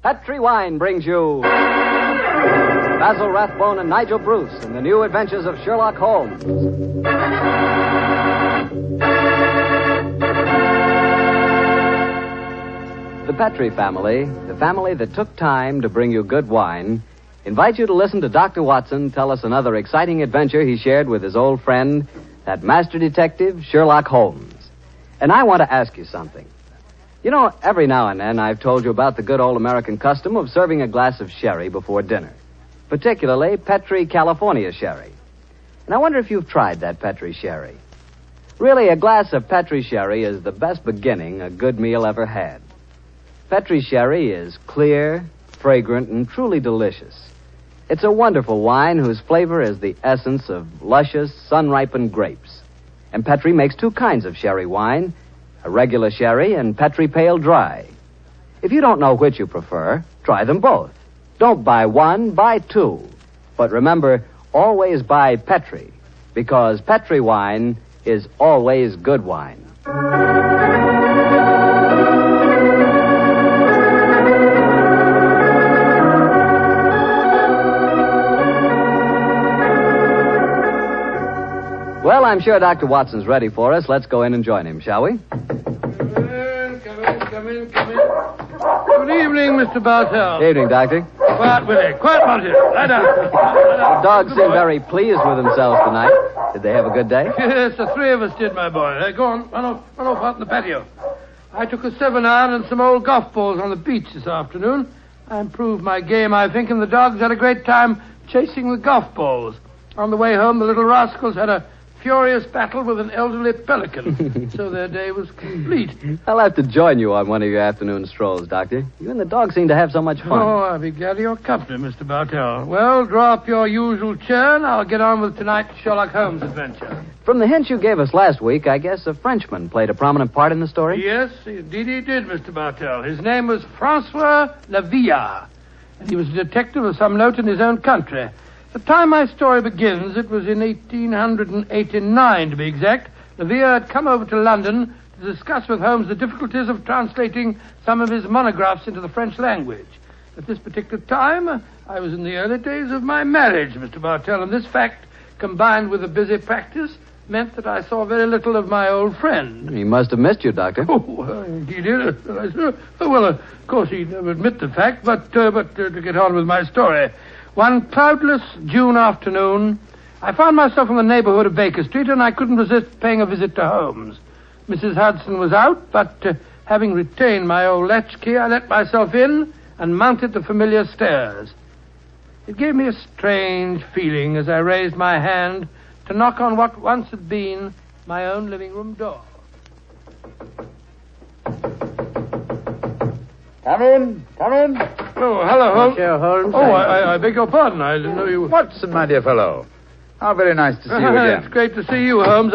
Petri Wine brings you Basil Rathbone and Nigel Bruce in the new adventures of Sherlock Holmes. The Petri family, the family that took time to bring you good wine, invite you to listen to Dr. Watson tell us another exciting adventure he shared with his old friend, that master detective, Sherlock Holmes. And I want to ask you something. You know, every now and then I've told you about the good old American custom of serving a glass of sherry before dinner, particularly Petri California sherry. And I wonder if you've tried that Petri sherry. Really, a glass of Petri sherry is the best beginning a good meal ever had. Petri sherry is clear, fragrant, and truly delicious. It's a wonderful wine whose flavor is the essence of luscious, sun-ripened grapes. And Petri makes two kinds of sherry wine, a regular sherry and Petri Pale Dry. If you don't know which you prefer, try them both. Don't buy one, buy two. But remember, always buy Petri, because Petri wine is always good wine. Well, I'm sure Dr. Watson's ready for us. Let's go in and join him, shall we? Come in. Good evening, Mr. Bartell. Good evening, Doctor. Quiet, Willie. Quiet, Monty. Lie down. The dogs seem very pleased with themselves tonight. Did they have a good day? Yes, the three of us did, my boy. Go on. Run off out in the patio. I took a 7-iron and some old golf balls on the beach this afternoon. I improved my game, I think, and the dogs had a great time chasing the golf balls. On the way home, the little rascals had a furious battle with an elderly pelican, so their day was complete. I'll have to join you on one of your afternoon strolls, Doctor. You and the dog seem to have so much fun. Oh, I'll be glad of your company, Mr. Bartell. Well, draw up your usual chair, and I'll get on with tonight's Sherlock Holmes adventure. From the hints you gave us last week, I guess a Frenchman played a prominent part in the story? Yes, indeed he did, Mr. Bartell. His name was Francois Lavilla, and he was a detective of some note in his own country. The time my story begins, it was in 1889, to be exact. Lavilla had come over to London to discuss with Holmes the difficulties of translating some of his monographs into the French language. At this particular time, I was in the early days of my marriage, Mr. Bartell, and this fact, combined with a busy practice, meant that I saw very little of my old friend. He must have missed you, Doctor. Oh, he did. Well, of course, he'd never admit the fact, but to get on with my story. One cloudless June afternoon, I found myself in the neighborhood of Baker Street, and I couldn't resist paying a visit to Holmes. Mrs. Hudson was out, but having retained my old latchkey, I let myself in and mounted the familiar stairs. It gave me a strange feeling as I raised my hand to knock on what once had been my own living room door. Come in. Oh, hello, Holmes. Monsieur Holmes. Oh, I beg your pardon. I didn't know you... Watson, my dear fellow. How very nice to see you again. It's great to see you, Holmes.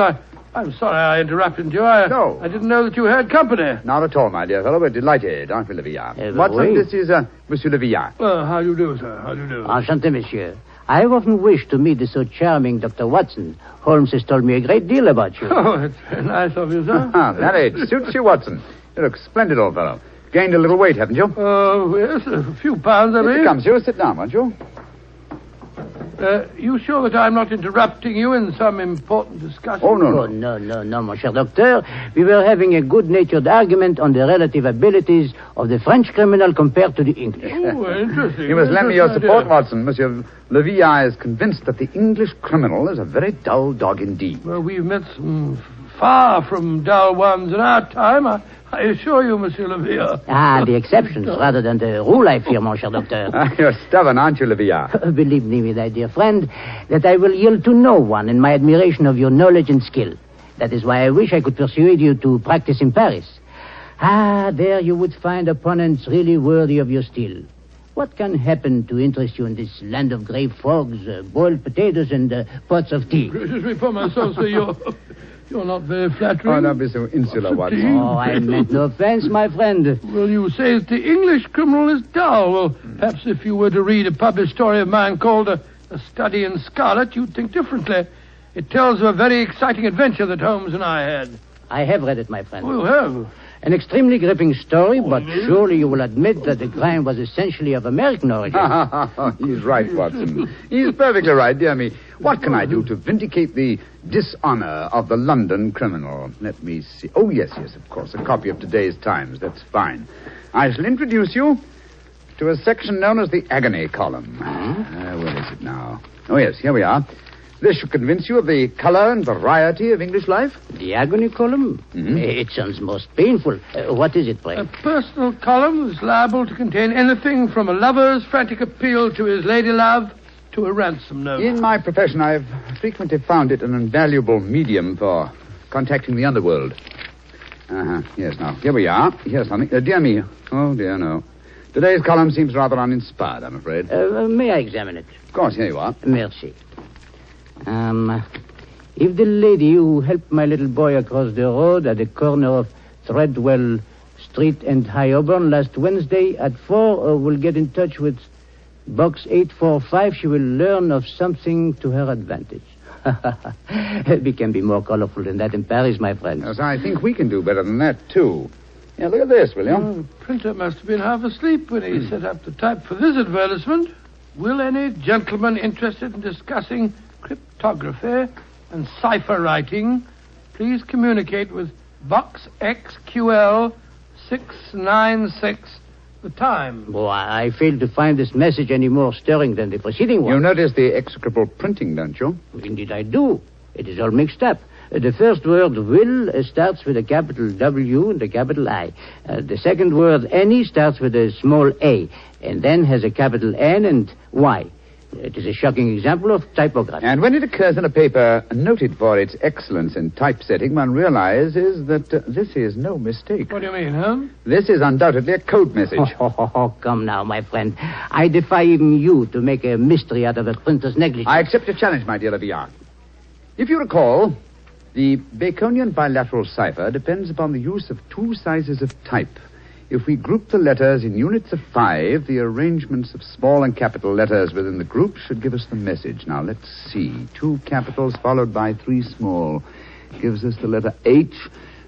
I'm sorry I interrupted you. No. I didn't know that you had company. Not at all, my dear fellow. We're delighted, aren't we, Lavilla? Watson, oui. this is Monsieur Lavilla. How do you do, sir? How do you do? Enchanté, monsieur. I have often wished to meet the so charming Dr. Watson. Holmes has told me a great deal about you. Oh, it's very nice of you, sir. That it suits you, Watson. You look splendid, old fellow. Gained a little weight, haven't you? Oh, yes, a few pounds, I Here mean. it comes, you. Sit down, won't you? You sure that I'm not interrupting you in some important discussion? Oh, no. Oh, no, mon cher docteur. We were having a good-natured argument on the relative abilities of the French criminal compared to the English. Oh, interesting. You must lend me your Interesting support, idea. Watson. Monsieur Lavilla is convinced that the English criminal is a very dull dog indeed. Well, we've met some far from dull ones in our time. I assure you, Monsieur Lavilla. The exceptions rather than the rule, I fear, mon cher docteur. You're stubborn, aren't you, Lavilla? Believe me, my dear friend, that I will yield to no one in my admiration of your knowledge and skill. That is why I wish I could persuade you to practice in Paris. There you would find opponents really worthy of your steel. What can happen to interest you in this land of grey frogs, boiled potatoes, and pots of tea? Gracious me for myself, sir, you're not very flattering. Oh, don't be so insular, Watson. Oh, I meant no offense, my friend. Well, you say that the English criminal is dull. Well, perhaps if you were to read a published story of mine called A Study in Scarlet, you'd think differently. It tells of a very exciting adventure that Holmes and I had. I have read it, my friend. Oh, you have? An extremely gripping story, but surely you will admit that the crime was essentially of American origin. He's right, Watson. He's perfectly right, dear me. What can I do to vindicate the dishonor of the London criminal? Let me see. Oh, yes, of course. A copy of today's Times. That's fine. I shall introduce you to a section known as the agony column. Where is it now? Oh, yes, here we are. This should convince you of the color and variety of English life. The agony column? Mm-hmm. It sounds most painful. What is it, pray? A personal column is liable to contain anything from a lover's frantic appeal to his lady-love to a ransom note. In my profession, I've frequently found it an invaluable medium for contacting the underworld. Yes, now, here we are. Here's something. Dear me. Oh, dear, no. Today's column seems rather uninspired, I'm afraid. May I examine it? Of course, here you are. Merci. If the lady who helped my little boy across the road at the corner of Threadwell Street and High Auburn last Wednesday at 4 will get in touch with Box 845, she will learn of something to her advantage. We can be more colorful than that in Paris, my friend. Yes, I think we can do better than that, too. Yeah, look at this, will you? The printer must have been half asleep when he set up the type for this advertisement. Will any gentleman interested in discussing cryptography and cipher writing please communicate with Box XQL 696, The Time? Well, I fail to find this message any more stirring than the preceding one. You notice the execrable printing, don't you? Indeed I do. It is all mixed up. The first word, will, starts with a capital W and a capital I. The second word, any, starts with a small a, and then has a capital N and Y. It is a shocking example of typography. And when it occurs in a paper noted for its excellence in typesetting, one realizes that this is no mistake. What do you mean, huh? This is undoubtedly a code message. Come now, my friend. I defy even you to make a mystery out of a printer's negligence. I accept your challenge, my dear Lavillard. If you recall, the Baconian bilateral cipher depends upon the use of two sizes of type. If we group the letters in units of 5, the arrangements of small and capital letters within the group should give us the message. Now, let's see. 2 capitals followed by 3 small gives us the letter H.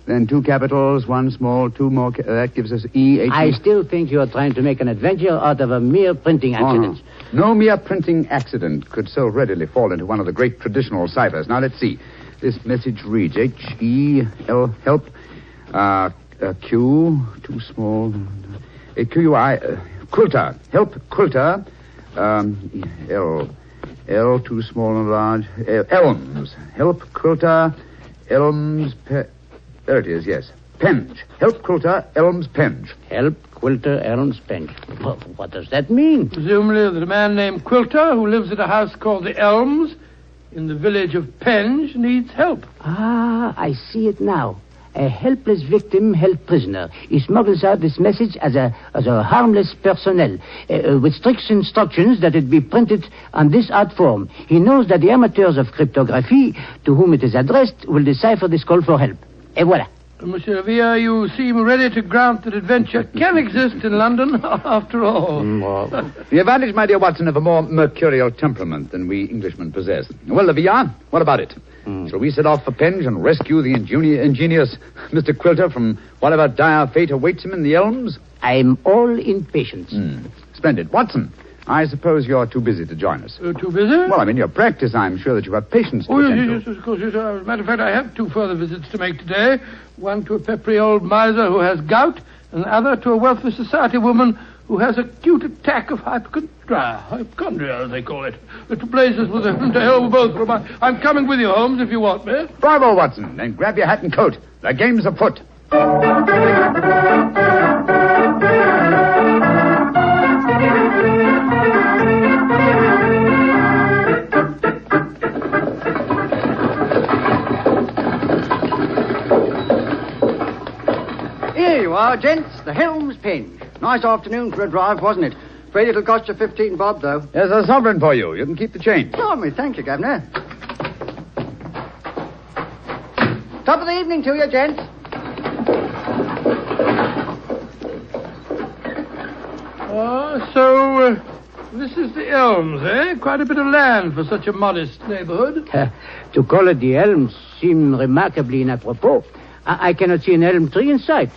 Then 2 capitals, 1 small, 2 more. That gives us E. H. I still think you are trying to make an adventure out of a mere printing accident. No mere printing accident could so readily fall into one of the great traditional ciphers. Now, let's see. This message reads H-E-L, help, Q, too small, Q-U-I, quilter, help, quilter, L, too small and large, elms, help, quilter, elms, there it is, yes, penge, help, quilter, elms, penge. Help, quilter, elms, penge. What does that mean? Presumably that a man named Quilter, who lives at a house called the Elms, in the village of Penge, needs help. I see it now. A helpless victim held prisoner. He smuggles out this message as a harmless personnel, with strict instructions that it be printed on this art form. He knows that the amateurs of cryptography, to whom it is addressed, will decipher this call for help. Et voilà. Monsieur Villa, you seem ready to grant that adventure can exist in London, after all. The advantage, my dear Watson, of a more mercurial temperament than we Englishmen possess. Well, Lavillard, what about it? Shall we set off for Penge and rescue the ingenious Mr. Quilter from whatever dire fate awaits him in the elms? I'm all impatience. Splendid. Watson, I suppose you're too busy to join us. Too busy? Well, your practice, I'm sure that you have patience to attend to. Yes, of course, yes. As a matter of fact, I have 2 further visits to make today. One to a peppery old miser who has gout, and the other to a wealthy society woman who has acute attack of hypochondria, as they call it. The 2 places with to hell with both. I'm coming with you, Holmes, if you want me. Bravo, Watson. Then grab your hat and coat. The game's afoot. Here you are, gents. The Helms Penge. Nice afternoon for a drive, wasn't it? Afraid it'll cost you 15 bob, though. There's a sovereign for you. You can keep the change. Blimey, thank you, Governor. Top of the evening to you, gents. So this is the Elms, eh? Quite a bit of land for such a modest neighborhood. To call it the Elms seemed remarkably inapropos. I cannot see an elm tree in sight.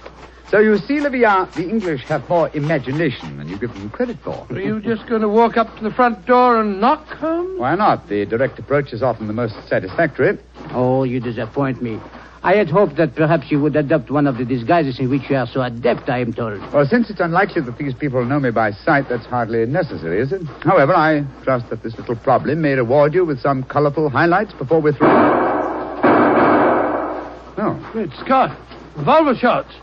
So you see, Livia, the English have more imagination than you give them credit for. Are you just going to walk up to the front door and knock, Holmes? Why not? The direct approach is often the most satisfactory. Oh, you disappoint me. I had hoped that perhaps you would adopt one of the disguises in which you are so adept, I am told. Well, since it's unlikely that these people know me by sight, that's hardly necessary, is it? However, I trust that this little problem may reward you with some colorful highlights before we're through. Oh. Great Scott. Revolver shots.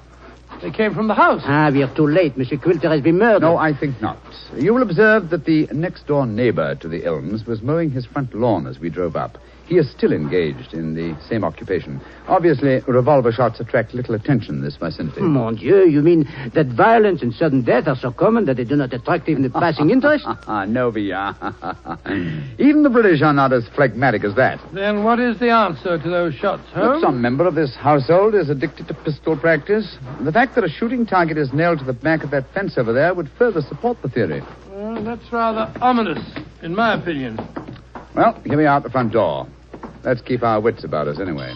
They came from the house. We are too late. Monsieur Quilter has been murdered. No, I think not. You will observe that the next-door neighbor to the Elms was mowing his front lawn as we drove up. He is still engaged in the same occupation. Obviously, revolver shots attract little attention in this vicinity. Mon Dieu, you mean that violence and sudden death are so common that they do not attract even the passing interest? No, Villa. Even the British are not as phlegmatic as that. Then what is the answer to those shots, Holmes? Look, some member of this household is addicted to pistol practice. The fact that a shooting target is nailed to the back of that fence over there would further support the theory. Well, that's rather ominous, in my opinion. Well, here we are at the front door. Let's keep our wits about us anyway.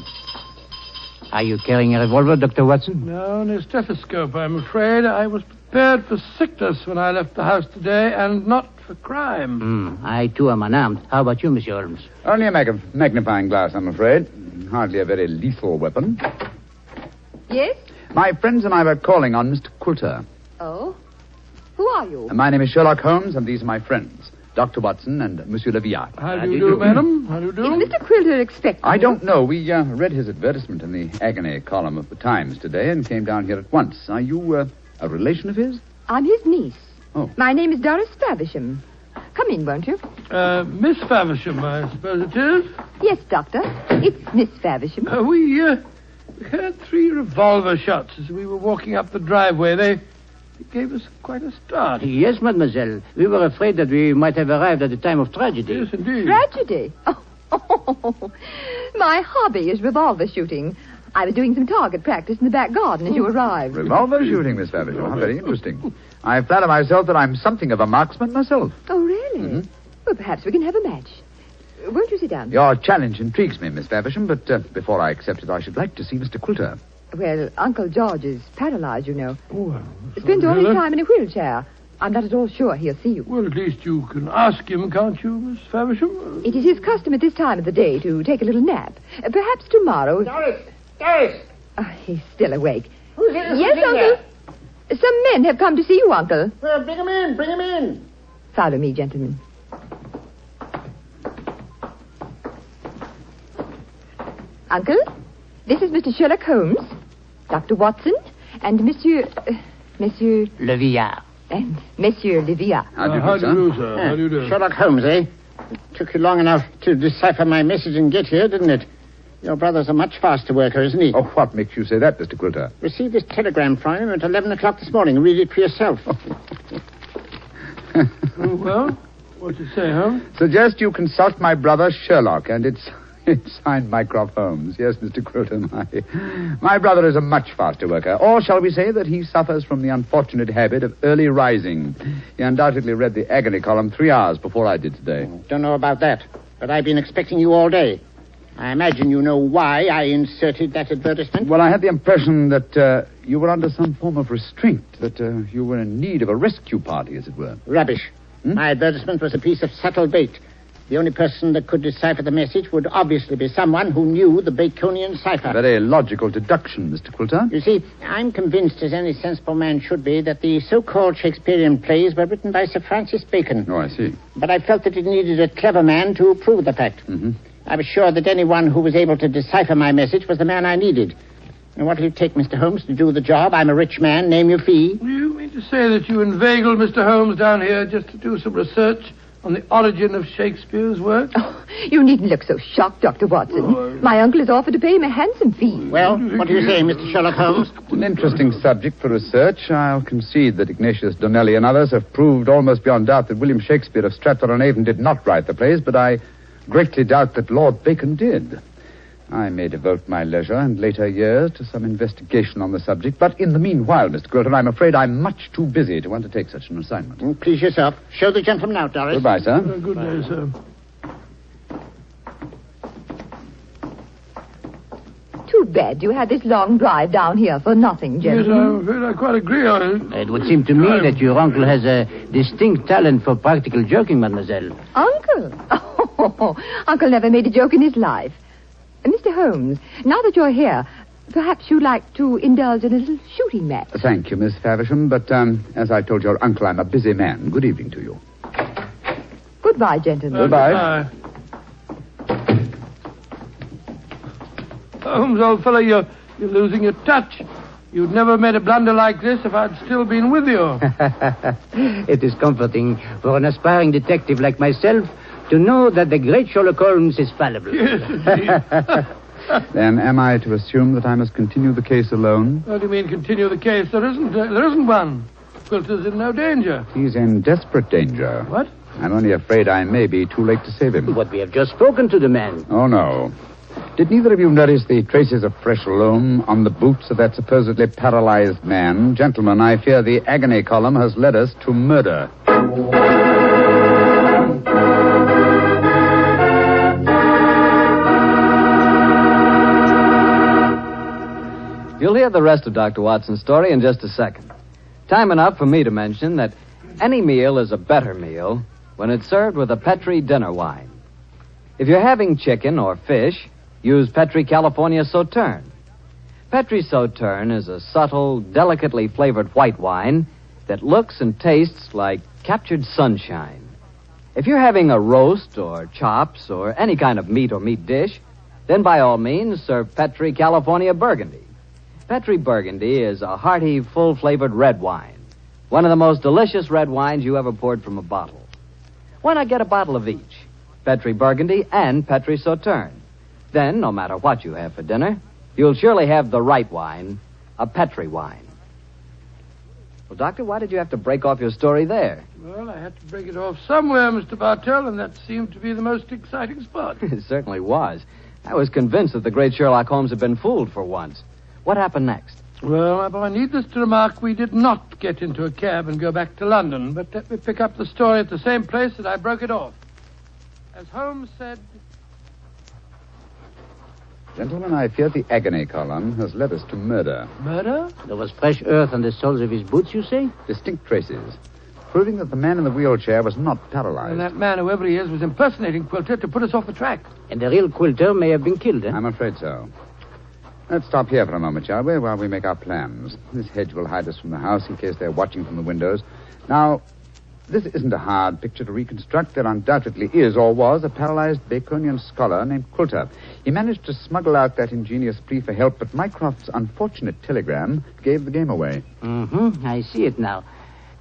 Are you carrying a revolver, Dr. Watson? No, and a stethoscope, I'm afraid. I was prepared for sickness when I left the house today, and not for crime. I, too, am unarmed. How about you, Monsieur Holmes? Only a magnifying glass, I'm afraid. Hardly a very lethal weapon. Yes? My friends and I were calling on Mr. Quilter. Oh? Who are you? My name is Sherlock Holmes, and these are my friends, Dr. Watson and Monsieur Leviat. How do you do, madam? How do you do? Is Mr. Quilter expecting I don't know. We read his advertisement in the agony column of the Times today and came down here at once. Are you a relation of his? I'm his niece. Oh. My name is Doris Faversham. Come in, won't you? Miss Faversham, I suppose it is. Yes, Doctor. It's Miss Faversham. We heard 3 revolver shots as we were walking up the driveway. They gave us quite a start. Yes, mademoiselle. We were afraid that we might have arrived at a time of tragedy. Yes, indeed. Tragedy? Oh, my hobby is revolver shooting. I was doing some target practice in the back garden as you arrived. Revolver shooting, Miss Faversham. How very interesting. I flatter myself that I'm something of a marksman myself. Oh, really? Mm-hmm. Well, perhaps we can have a match. Won't you sit down? Your challenge intrigues me, Miss Faversham, but before I accept it, I should like to see Mr. Quilter. Well, Uncle George is paralyzed, you know. Oh, well, Spends all his time in a wheelchair. I'm not at all sure he'll see you. Well, at least you can ask him, can't you, Miss Faversham? It is his custom at this time of the day to take a little nap. Perhaps tomorrow... Doris! he's still awake. Who's here? Yes, Uncle. Some men have come to see you, Uncle. Well, bring him in. Follow me, gentlemen. Uncle, this is Mr. Sherlock Holmes, Dr. Watson, and Monsieur Le Villard. and Monsieur Leviat. How do you How do, do you sir? do, sir? How do you do? Sherlock Holmes, eh? It took you long enough to decipher my message and get here, didn't it? Your brother's a much faster worker, isn't he? Oh, what makes you say that, Mr. Quilter? Received this telegram from him at 11 o'clock this morning. Read it for yourself. Oh, well, what's it say, Holmes? Suggest you consult my brother Sherlock, and it's signed Mycroft Holmes. Yes, Mr. Quilter, my brother is a much faster worker. Or shall we say that he suffers from the unfortunate habit of early rising. He undoubtedly read the agony column 3 hours before I did today. Don't know about that, but I've been expecting you all day. I imagine you know why I inserted that advertisement. Well, I had the impression that you were under some form of restraint, that you were in need of a rescue party, as it were. Rubbish. My advertisement was a piece of subtle bait. The only person that could decipher the message would obviously be someone who knew the Baconian cipher. Very logical deduction, Mr. Quilter. You see, I'm convinced, as any sensible man should be, that the so-called Shakespearean plays were written by Sir Francis Bacon. Oh, I see. But I felt that it needed a clever man to prove the fact. Mm-hmm. I was sure that anyone who was able to decipher my message was the man I needed. And what will it take, Mr. Holmes, to do the job? I'm a rich man. Name your fee. You mean to say that you inveigled Mr. Holmes down here just to do some research on the origin of Shakespeare's work? Oh, you needn't look so shocked, Dr. Watson. My uncle has offered to pay him a handsome fee. Well, what do you say, Mr. Sherlock Holmes? An interesting subject for research. I'll concede that Ignatius Donnelly and others have proved almost beyond doubt that William Shakespeare of Stratford-on-Avon did not write the plays, but I greatly doubt that Lord Bacon did. I may devote my leisure and later years to some investigation on the subject, but in the meanwhile, Mr. Quilter, I'm afraid I'm much too busy to undertake such an assignment. Please yourself. Show the gentleman out, Doris. Goodbye, sir. Good day, sir. Too bed you had this long drive down here for nothing, Yes, gentlemen. I'm afraid I quite agree. It would seem to me that your uncle has a distinct talent for practical joking, mademoiselle. Uncle? Oh, Uncle never made a joke in his life. Mr. Holmes, now that you're here, perhaps you'd like to indulge in a little shooting match. Thank you, Miss Faversham, but as I told your uncle, I'm a busy man. Good evening to you. Goodbye, gentlemen. Goodbye. Holmes, old fellow, you're losing your touch. You'd never have made a blunder like this if I'd still been with you. It is comforting for an aspiring detective like myself to know that the great Sherlock Holmes is fallible. Yes, indeed. Then am I to assume that I must continue the case alone? What do you mean, continue the case? There isn't one. Quilter's in no danger. He's in desperate danger. What? I'm only afraid I may be too late to save him. But we have just spoken to the man. Oh, no. Did neither of you notice the traces of fresh loam on the boots of that supposedly paralyzed man? Gentlemen, I fear the agony column has led us to murder. You'll hear the rest of Dr. Watson's story in just a second. Time enough for me to mention that any meal is a better meal when it's served with a Petri dinner wine. If you're having chicken or fish, use Petri California Sauterne. Petri Sauterne is a subtle, delicately flavored white wine that looks and tastes like captured sunshine. If you're having a roast or chops or any kind of meat or meat dish, then by all means serve Petri California Burgundy. Petri Burgundy is a hearty, full-flavored red wine. One of the most delicious red wines you ever poured from a bottle. Why not get a bottle of each? Petri Burgundy and Petri Sauterne. Then, no matter what you have for dinner, you'll surely have the right wine, a Petri wine. Well, Doctor, why did you have to break off your story there? Well, I had to break it off somewhere, Mr. Bartell, and that seemed to be the most exciting spot. It certainly was. I was convinced that the great Sherlock Holmes had been fooled for once. What happened next? Well, my boy, needless to remark, we did not get into a cab and go back to London, but let me pick up the story at the same place that I broke it off. As Holmes said... Gentlemen, I fear the agony column has led us to murder. Murder? There was fresh earth on the soles of his boots, you say? Distinct traces, proving that the man in the wheelchair was not paralyzed. And that man, whoever he is, was impersonating Quilter to put us off the track. And the real Quilter may have been killed, eh? I'm afraid so. Let's stop here for a moment, shall we, while we make our plans. This hedge will hide us from the house in case they're watching from the windows. Now, this isn't a hard picture to reconstruct. There undoubtedly is, or was, a paralyzed Baconian scholar named Quilter. He managed to smuggle out that ingenious plea for help, but Mycroft's unfortunate telegram gave the game away. Mm-hmm. I see it now.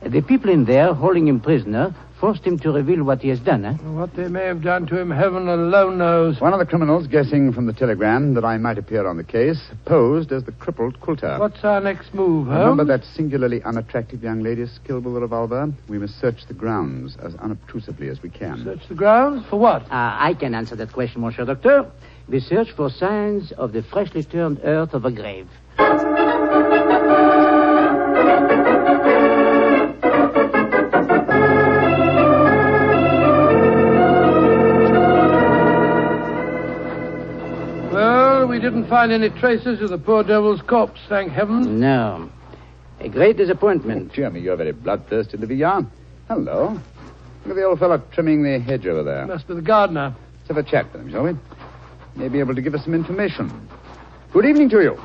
The people in there, holding him prisoner, forced him to reveal what he has done, eh? What they may have done to him, heaven alone knows. One of the criminals, guessing from the telegram that I might appear on the case, posed as the crippled Quilter. What's our next move, Holmes? Remember that singularly unattractive young lady skilled with a revolver? We must search the grounds as unobtrusively as we can. Search the grounds? For what? I can answer that question, Monsieur Docteur. We search for signs of the freshly turned earth of a grave. We didn't find any traces of the poor devil's corpse, thank heaven. No. A great disappointment. Oh, dear me, you're very bloodthirsty, Livia. Hello. Look at the old fellow trimming the hedge over there. Must be the gardener. Let's have a chat with him, shall we? May be able to give us some information. Good evening to you.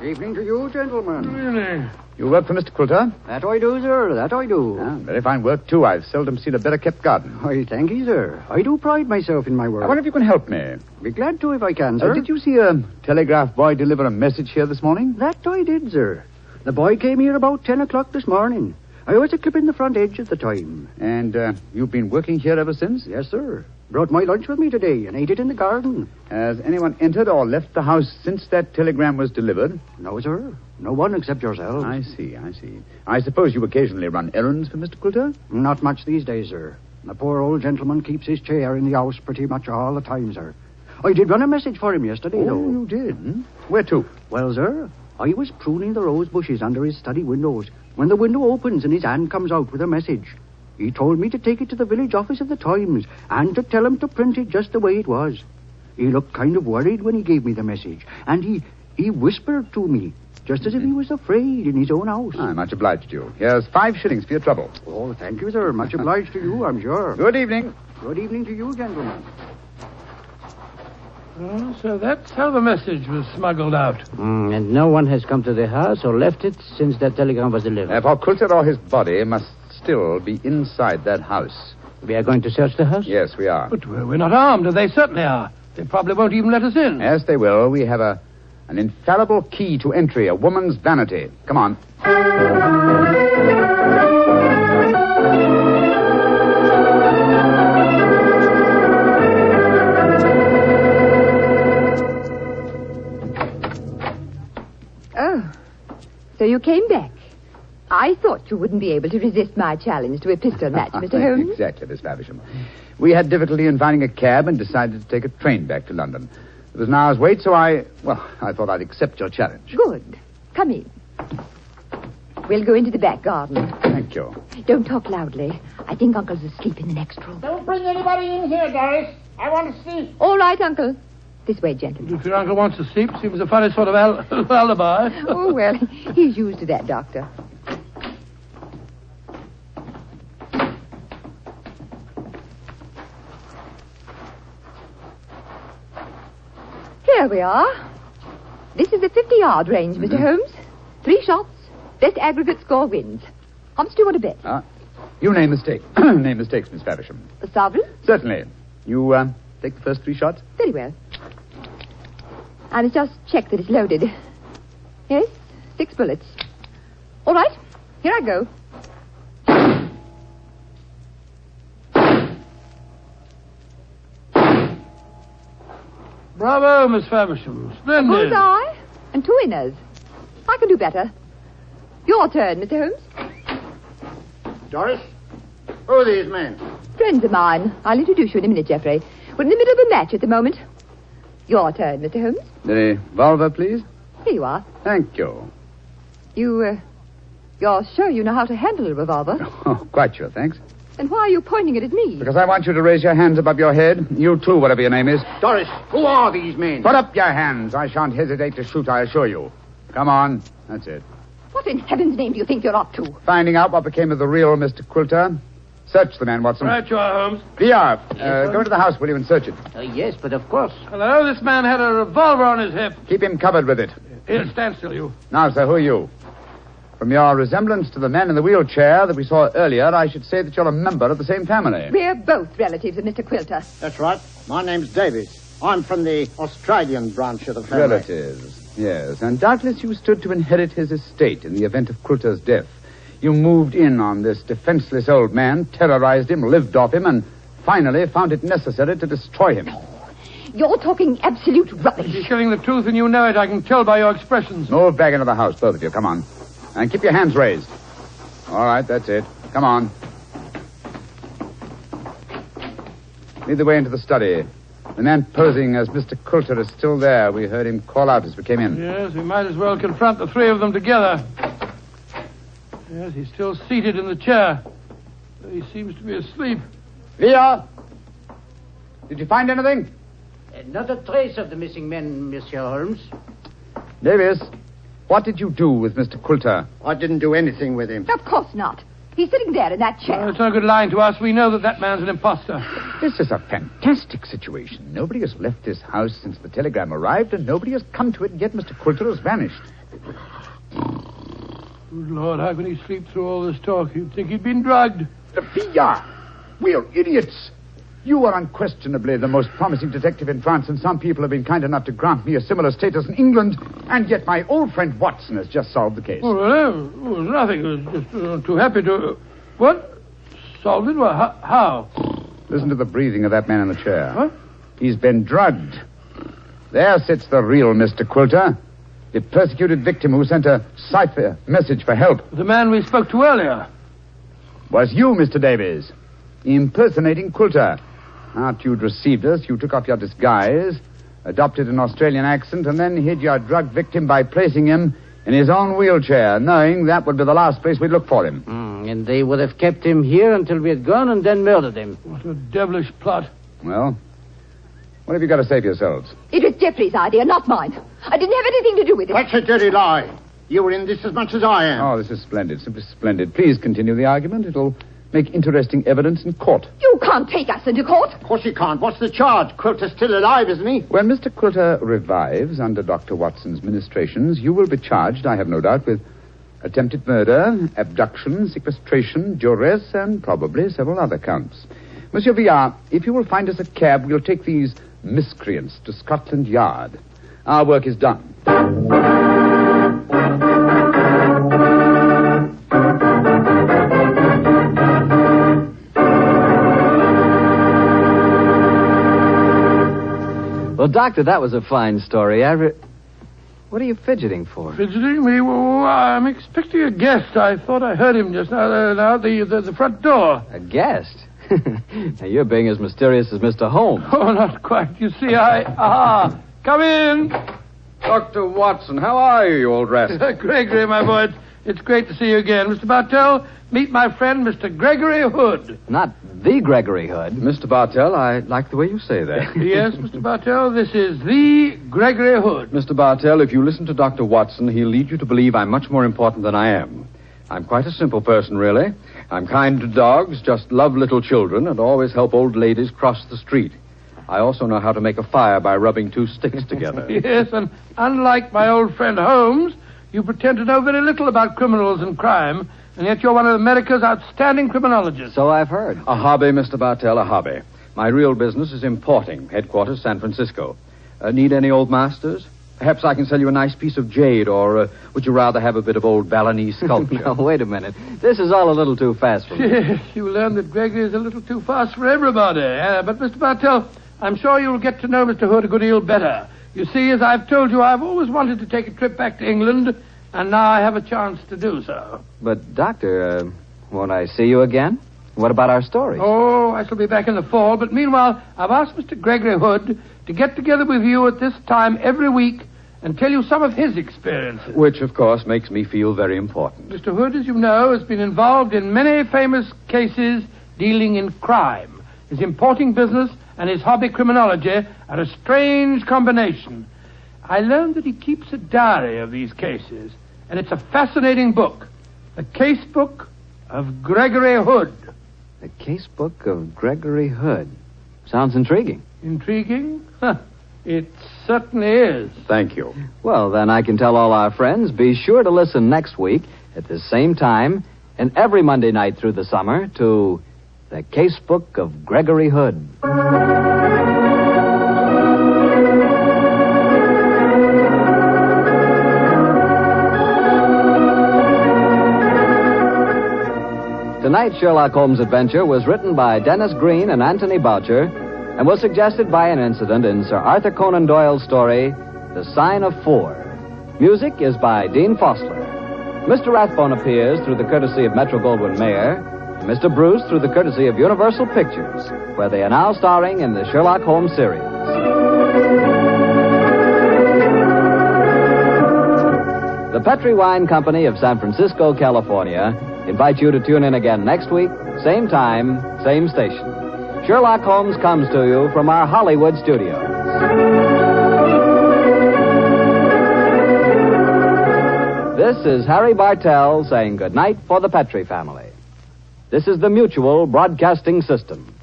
Evening to you, gentlemen. Really? You work for Mr. Quilter? That I do, sir. That I do. Ah, very fine work, too. I've seldom seen a better-kept garden. I thank you, sir. I do pride myself in my work. I wonder if you can help me. Be glad to if I can, sir. Did you see a telegraph boy deliver a message here this morning? That I did, sir. The boy came here about 10 o'clock this morning. I was a clipping the front edge at the time. And you've been working here ever since? Yes, sir. Brought my lunch with me today and ate it in the garden. Has anyone entered or left the house since that telegram was delivered? No, sir. No one except yourselves. I see. I suppose you occasionally run errands for Mr. Quilter? Not much these days, sir. The poor old gentleman keeps his chair in the house pretty much all the time, sir. I did run a message for him yesterday, though. Oh, you did? Where to? Well, sir, I was pruning the rose bushes under his study windows when the window opens and his hand comes out with a message. He told me to take it to the village office of the Times and to tell him to print it just the way it was. He looked kind of worried when he gave me the message, and he He whispered to me, just as if he was afraid in his own house. I'm much obliged to you. Here's 5 shillings for your trouble. Oh, thank you, sir. Much obliged to you, I'm sure. Good evening. Good evening to you, gentlemen. Oh, so that's how the message was smuggled out. And no one has come to the house or left it since that telegram was delivered. Therefore, Coulter or his body must still be inside that house. We are going to search the house? Yes, we are. But we're not armed, and they certainly are. They probably won't even let us in. Yes, they will. We have an infallible key to entry, a woman's vanity. Come on. Oh, so you came back. I thought you wouldn't be able to resist my challenge to a pistol match, Mr. Holmes. Exactly, Miss Faversham. We had difficulty in finding a cab and decided to take a train back to London. There was an hour's wait, so I thought I'd accept your challenge. Good. Come in. We'll go into the back garden. Thank you. Don't talk loudly. I think Uncle's asleep in the next room. Don't bring anybody in here, Doris. I want to see. All right, Uncle. This way, gentlemen. If your uncle wants to sleep, seems a funny sort of alibi. Oh, well, he's used to that, Doctor. Here we are. This is the 50-yard range, Mr. Holmes. 3 shots. Best aggregate score wins. How much do you want to bet? You name the stake. Name the stakes, Miss Faversham. A sovereign? Certainly. You take the first 3 shots? Very well. I must just check that it's loaded. Yes, 6 bullets. All right, here I go. Bravo, Miss Faversham. Splendid. Bullseye and 2 winners. I can do better. Your turn, Mr. Holmes. Doris, who are these men? Friends of mine. I'll introduce you in a minute, Geoffrey. We're in the middle of a match at the moment. Your turn, Mr. Holmes. The revolver, please. Here you are. Thank you. You're sure you know how to handle a revolver? Oh, quite sure, thanks. Then why are you pointing it at me? Because I want you to raise your hands above your head. You too, whatever your name is. Doris, who are these men? Put up your hands. I shan't hesitate to shoot, I assure you. Come on. That's it. What in heaven's name do you think you're up to? Finding out what became of the real Mr. Quilter. Search the man, Watson. Right you are, Holmes. VR, go into the house, will you, and search it. Yes, but of course. Hello, this man had a revolver on his hip. Keep him covered with it. Here, stand still, you. Now, sir, who are you? From your resemblance to the man in the wheelchair that we saw earlier, I should say that you're a member of the same family. We're both relatives of Mr. Quilter. That's right. My name's Davies. I'm from the Australian branch of the family. Relatives, yes. And doubtless you stood to inherit his estate in the event of Quilter's death. You moved in on this defenseless old man, terrorized him, lived off him, and finally found it necessary to destroy him. You're talking absolute rubbish. You're telling the truth and you know it. I can tell by your expressions. Move back into the house, both of you. Come on. And keep your hands raised. All right, that's it. Come on. Lead the way into the study. The man posing as Mr. Quilter is still there. We heard him call out as we came in. Yes, we might as well confront the 3 of them together. Yes, he's still seated in the chair. He seems to be asleep. Leah! Did you find anything? Not a trace of the missing men, Monsieur Holmes. Davis, what did you do with Mr. Quilter? I didn't do anything with him. Of course not. He's sitting there in that chair. It's no good lying to us. We know that man's an imposter. This is a fantastic situation. Nobody has left this house since the telegram arrived, and nobody has come to it, yet Mr. Quilter has vanished. Good Lord, how can he sleep through all this talk? You'd think he'd been drugged. Sophia! We're idiots. You are unquestionably the most promising detective in France, and some people have been kind enough to grant me a similar status in England, and yet my old friend Watson has just solved the case. Oh, well, nothing. I was just too happy to... What? Solved it? Well, how? Listen to the breathing of that man in the chair. What? He's been drugged. There sits the real Mr. Quilter, the persecuted victim who sent a cipher message for help. The man we spoke to earlier. Was you, Mr. Davies, impersonating Quilter. After you'd received us, you took off your disguise, adopted an Australian accent, and then hid your drug victim by placing him in his own wheelchair, knowing that would be the last place we'd look for him. And they would have kept him here until we had gone and then murdered him. What a devilish plot. Well, what have you got to say for yourselves? It was Geoffrey's idea, not mine. I didn't have anything to do with it. That's a dirty lie. You were in this as much as I am. Oh, this is splendid, simply splendid. Please continue the argument. It'll make interesting evidence in court. You can't take us into court. Of course you can't. What's the charge? Quilter's still alive, isn't he? When Mr. Quilter revives under Dr. Watson's ministrations, you will be charged, I have no doubt, with attempted murder, abduction, sequestration, duress, and probably several other counts. Monsieur Villard, if you will find us a cab, we'll take these miscreants to Scotland Yard. Our work is done. Well, Doctor, that was a fine story. What are you fidgeting for? Fidgeting me? Well, I'm expecting a guest. I thought I heard him just now, the front door. A guest? Now, you're being as mysterious as Mr. Holmes. Oh, not quite. You see, come in. Dr. Watson, how are you old rascal? Gregory, my boy, it's great to see you again. Mr. Bartell, meet my friend, Mr. Gregory Hood. Not the Gregory Hood. Mr. Bartell, I like the way you say that. Yes, Mr. Bartell, this is the Gregory Hood. Mr. Bartell, if you listen to Dr. Watson, he'll lead you to believe I'm much more important than I am. I'm quite a simple person, really. I'm kind to dogs, just love little children, and always help old ladies cross the street. I also know how to make a fire by rubbing two sticks together. Yes, and unlike my old friend Holmes, you pretend to know very little about criminals and crime, and yet you're one of America's outstanding criminologists. So I've heard. A hobby, Mr. Bartell, a hobby. My real business is importing, headquarters San Francisco. Need any old masters? Perhaps I can sell you a nice piece of jade, or would you rather have a bit of old Balinese sculpture? Now, wait a minute. This is all a little too fast for me. Yes, you learn that Gregory is a little too fast for everybody. But, Mr. Bartell, I'm sure you'll get to know Mr. Hood a good deal better. You see, as I've told you, I've always wanted to take a trip back to England, and now I have a chance to do so. But, Doctor, won't I see you again? What about our story? Oh, I shall be back in the fall, but meanwhile, I've asked Mr. Gregory Hood to get together with you at this time every week and tell you some of his experiences. Which, of course, makes me feel very important. Mr. Hood, as you know, has been involved in many famous cases dealing in crime. His importing business and his hobby criminology are a strange combination. I learned that he keeps a diary of these cases, and it's a fascinating book. The Case Book of Gregory Hood. The Case Book of Gregory Hood. Sounds intriguing. Intriguing? It certainly is. Thank you. Well, then I can tell all our friends, be sure to listen next week at the same time and every Monday night through the summer to The Case Book of Gregory Hood. Tonight's Sherlock Holmes adventure was written by Dennis Green and Anthony Boucher and was suggested by an incident in Sir Arthur Conan Doyle's story, The Sign of Four. Music is by Dean Fossler. Mr. Rathbone appears through the courtesy of Metro-Goldwyn-Mayer, and Mr. Bruce through the courtesy of Universal Pictures, where they are now starring in the Sherlock Holmes series. The Petri Wine Company of San Francisco, California, invite you to tune in again next week, same time, same station. Sherlock Holmes comes to you from our Hollywood studios. This is Harry Bartell saying goodnight for the Petri family. This is the Mutual Broadcasting System.